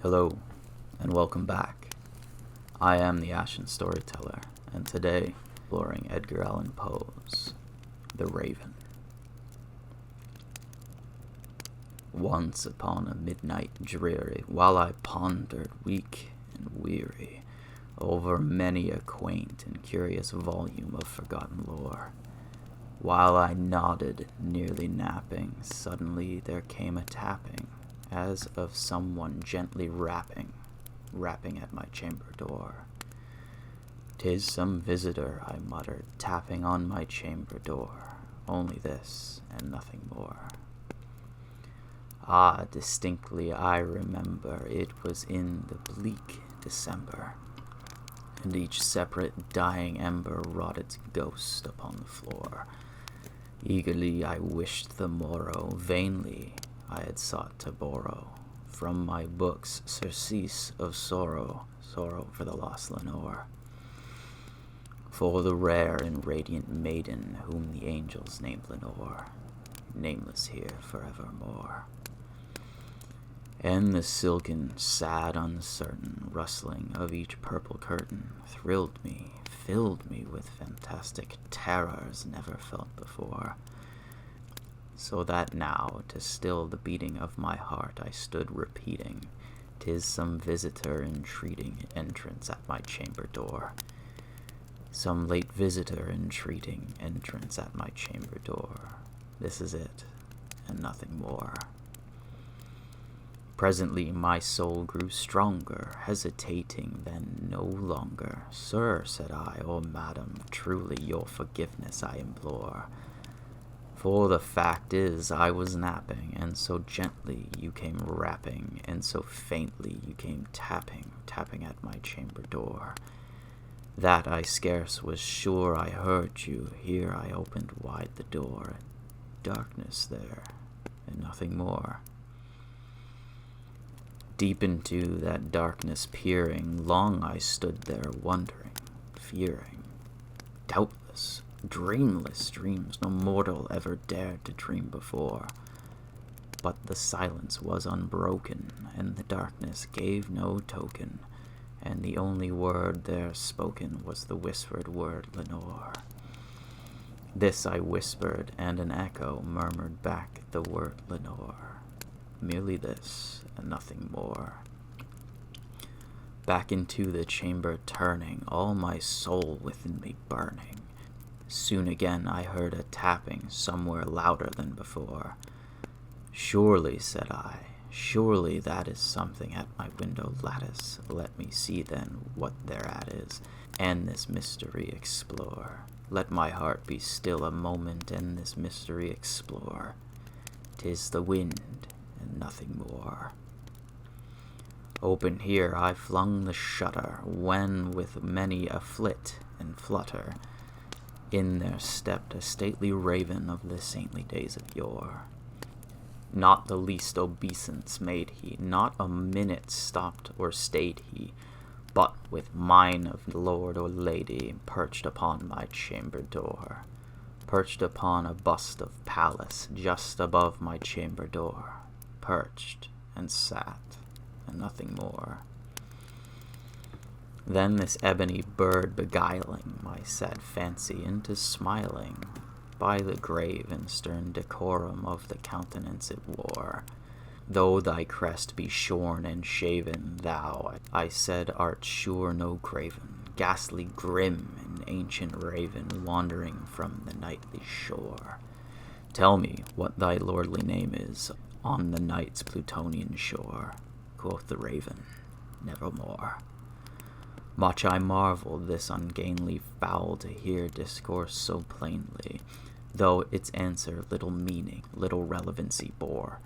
Hello, and welcome back. I am the Ashen Storyteller, and today, exploring Edgar Allan Poe's The Raven. Once upon a midnight dreary, while I pondered, weak and weary, over many a quaint and curious volume of forgotten lore, while I nodded, nearly napping, suddenly there came a tapping, as of someone gently rapping at my chamber door. "'Tis some visitor," I muttered, tapping on my chamber door, only this and nothing more. Ah, distinctly I remember, it was in the bleak December, and each separate dying ember wrought its ghost upon the floor. Eagerly I wished the morrow, vainly I had sought to borrow from my books surcease of sorrow for the lost Lenore, for the rare and radiant maiden whom the angels named Lenore, nameless here forevermore. And the silken, sad, uncertain rustling of each purple curtain thrilled me, filled me with fantastic terrors never felt before, so that now, to still the beating of my heart, I stood repeating, "'Tis some visitor entreating entrance at my chamber door. Some late visitor entreating entrance at my chamber door. This is it, and nothing more." Presently my soul grew stronger, hesitating then no longer. "Sir," said I, "or madam, truly your forgiveness I implore. For the fact is, I was napping, and so gently you came rapping, and so faintly you came tapping at my chamber door, that I scarce was sure I heard you. Here I opened wide the door, darkness there, and nothing more. Deep into that darkness peering, long I stood there wondering, fearing, doubtless, dreamless dreams no mortal ever dared to dream before. But the silence was unbroken, and the darkness gave no token, and the only word there spoken was the whispered word Lenore. This I whispered, and an echo murmured back the word Lenore. Merely this, and nothing more. Back into the chamber turning, all my soul within me burning. Soon again I heard a tapping somewhere louder than before. "Surely," said I, "surely that is something at my window lattice. Let me see then what thereat is, and this mystery explore. Let my heart be still a moment, and this mystery explore. 'Tis the wind, and nothing more." Open here I flung the shutter, when with many a flit and flutter, in there stepped a stately raven of the saintly days of yore. Not the least obeisance made he, not a minute stopped or stayed he, but with mine of lord or lady perched upon my chamber door, perched upon a bust of Pallas just above my chamber door, perched and sat, and nothing more. Then this ebony bird beguiling my sad fancy into smiling, by the grave and stern decorum of the countenance it wore. "Though thy crest be shorn and shaven, thou," I said, "art sure no craven, ghastly, grim, and ancient raven, wandering from the nightly shore. Tell me what thy lordly name is on the night's Plutonian shore." Quoth the raven, "Nevermore." Much I marveled this ungainly fowl to hear discourse so plainly, though its answer little meaning, little relevancy bore.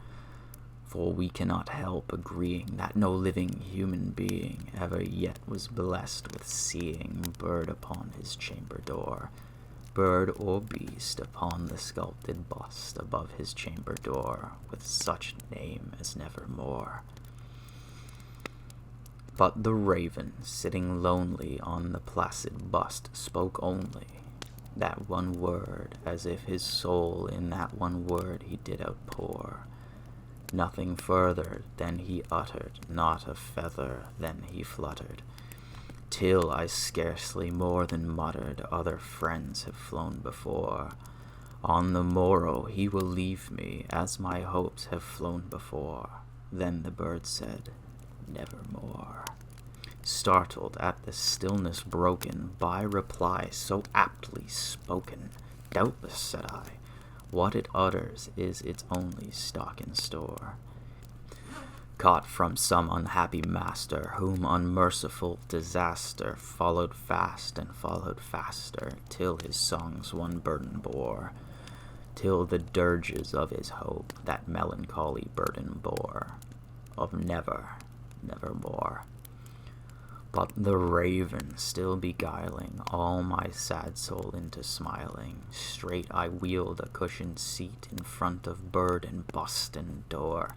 For we cannot help agreeing that no living human being ever yet was blessed with seeing bird upon his chamber door, bird or beast upon the sculpted bust above his chamber door, with such name as Nevermore. But the raven, sitting lonely on the placid bust, spoke only that one word, as if his soul in that one word he did outpour. Nothing further than he uttered, not a feather than he fluttered, till I scarcely more than muttered, other friends have flown before. On the morrow he will leave me, as my hopes have flown before. Then the bird said, nevermore. Startled at the stillness broken by reply so aptly spoken, doubtless, said I, what it utters is its only stock in store, caught from some unhappy master, whom unmerciful disaster followed fast and followed faster, till his songs one burden bore, till the dirges of his hope that melancholy burden bore, of never, nevermore. But the raven still beguiling all my sad soul into smiling, straight I wheeled a cushioned seat in front of bird and bust and door.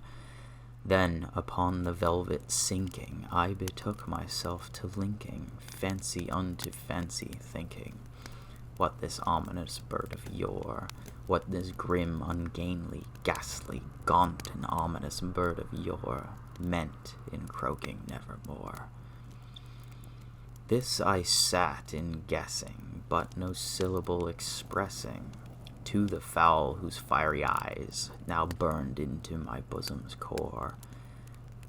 Then upon the velvet sinking, I betook myself to linking fancy unto fancy, thinking what this ominous bird of yore, what this grim, ungainly, ghastly, gaunt, and ominous bird of yore meant in croaking nevermore. This I sat in guessing, but no syllable expressing, to the fowl whose fiery eyes now burned into my bosom's core.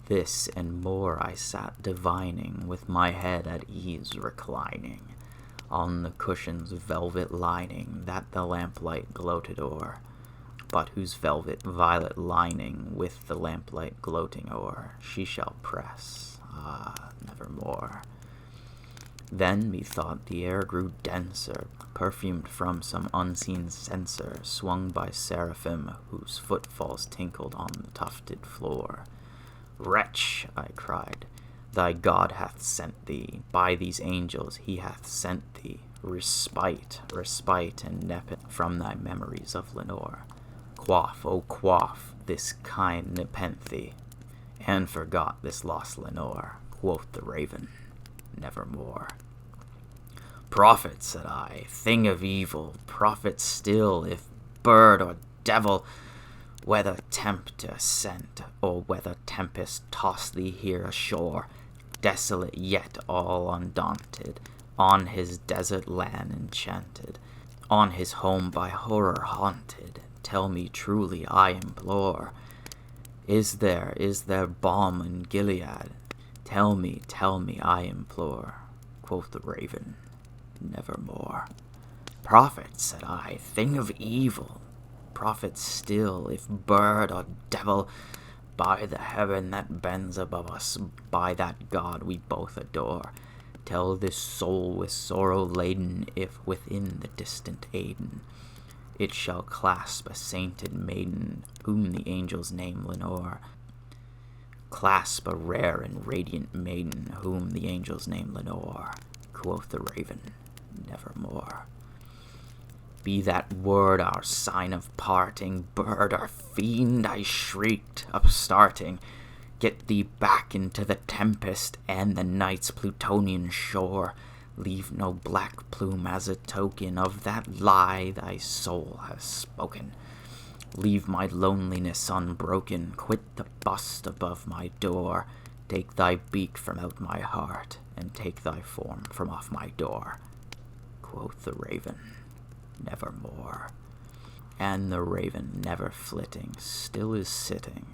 This and more I sat divining, with my head at ease reclining on the cushion's velvet lining that the lamplight gloated o'er, but whose velvet violet lining with the lamplight gloating o'er she shall press, nevermore. Then methought the air grew denser, perfumed from some unseen censer, swung by seraphim whose footfalls tinkled on the tufted floor. Wretch, I cried, thy God hath sent thee, by these angels he hath sent thee, respite, respite and nepenthe from thy memories of Lenore. Quaff, oh quaff, this kind nepenthe, and forgot this lost Lenore, quoth the raven, nevermore. Prophet, said I, thing of evil, prophet still, if bird or devil, whether tempter sent, or whether tempest toss thee here ashore, desolate yet all undaunted, on his desert land enchanted, on his home by horror haunted, tell me truly, I implore, is there balm in Gilead? Tell me, I implore, quoth the raven, nevermore. Prophet, said I, thing of evil, prophet still, if bird or devil, by the heaven that bends above us, by that God we both adore, tell this soul with sorrow laden, if within the distant Aidenn it shall clasp a sainted maiden, whom the angels name Lenore, clasp a rare and radiant maiden, whom the angels name Lenore, quoth the raven, nevermore. Be that word our sign of parting, bird or fiend, I shrieked, upstarting, get thee back into the tempest and the night's Plutonian shore, leave no black plume as a token of that lie thy soul has spoken. Leave my loneliness unbroken, quit the bust above my door, take thy beak from out my heart, and take thy form from off my door, quoth the raven, nevermore. And the raven, never flitting, still is sitting,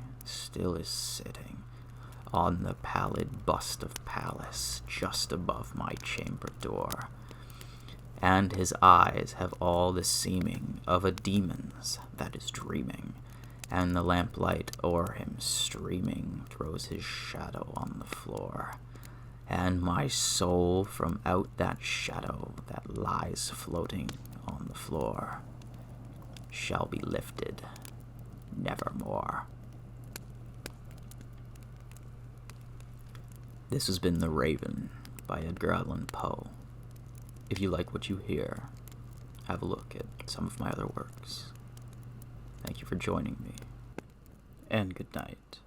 on the pallid bust of Pallas, just above my chamber door. And his eyes have all the seeming of a demon's that is dreaming, and the lamplight o'er him streaming throws his shadow on the floor. And my soul from out that shadow that lies floating on the floor shall be lifted nevermore. This has been The Raven by Edgar Allan Poe. If you like what you hear, have a look at some of my other works. Thank you for joining me, and good night.